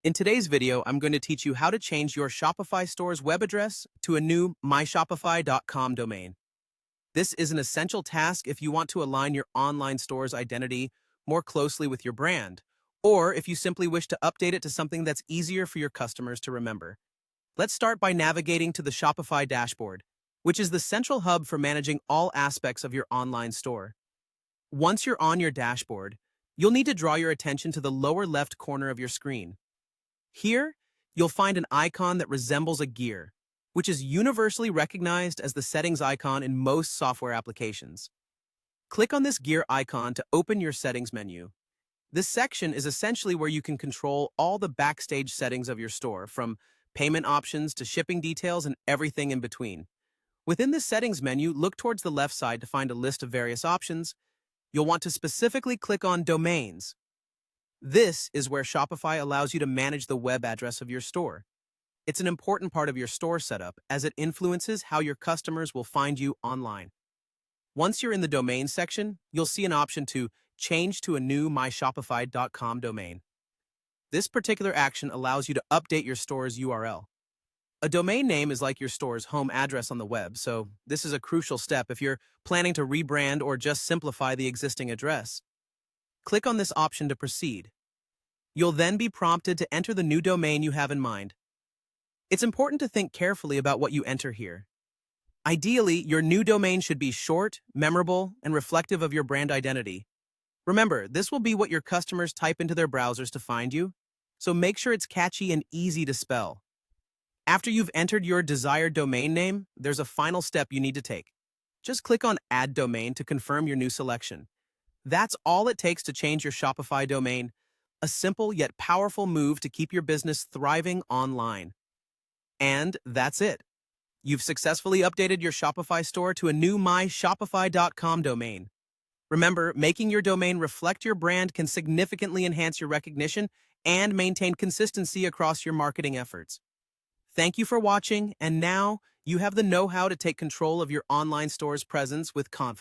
In today's video, I'm going to teach you how to change your Shopify store's web address to a new myshopify.com domain. This is an essential task if you want to align your online store's identity more closely with your brand, or if you simply wish to update it to something that's easier for your customers to remember. Let's start by navigating to the Shopify dashboard, which is the central hub for managing all aspects of your online store. Once you're on your dashboard, you'll need to draw your attention to the lower left corner of your screen. Here, you'll find an icon that resembles a gear, which is universally recognized as the settings icon in most software applications. Click on this gear icon to open your settings menu. This section is essentially where you can control all the backstage settings of your store, from payment options to shipping details and everything in between. Within the settings menu, look towards the left side to find a list of various options. You'll want to specifically click on Domains. This is where Shopify allows you to manage the web address of your store. It's an important part of your store setup as it influences how your customers will find you online. Once you're in the domain section, you'll see an option to change to a new myshopify.com domain. This particular action allows you to update your store's URL. A domain name is like your store's home address on the web, so this is a crucial step if you're planning to rebrand or just simplify the existing address. Click on this option to proceed. You'll then be prompted to enter the new domain you have in mind. It's important to think carefully about what you enter here. Ideally, your new domain should be short, memorable, and reflective of your brand identity. Remember, this will be what your customers type into their browsers to find you, so make sure it's catchy and easy to spell. After you've entered your desired domain name, there's a final step you need to take. Just click on Add Domain to confirm your new selection. That's all it takes to change your Shopify domain, a simple yet powerful move to keep your business thriving online. And that's it. You've successfully updated your Shopify store to a new myshopify.com domain. Remember, making your domain reflect your brand can significantly enhance your recognition and maintain consistency across your marketing efforts. Thank you for watching, and now you have the know-how to take control of your online store's presence with confidence.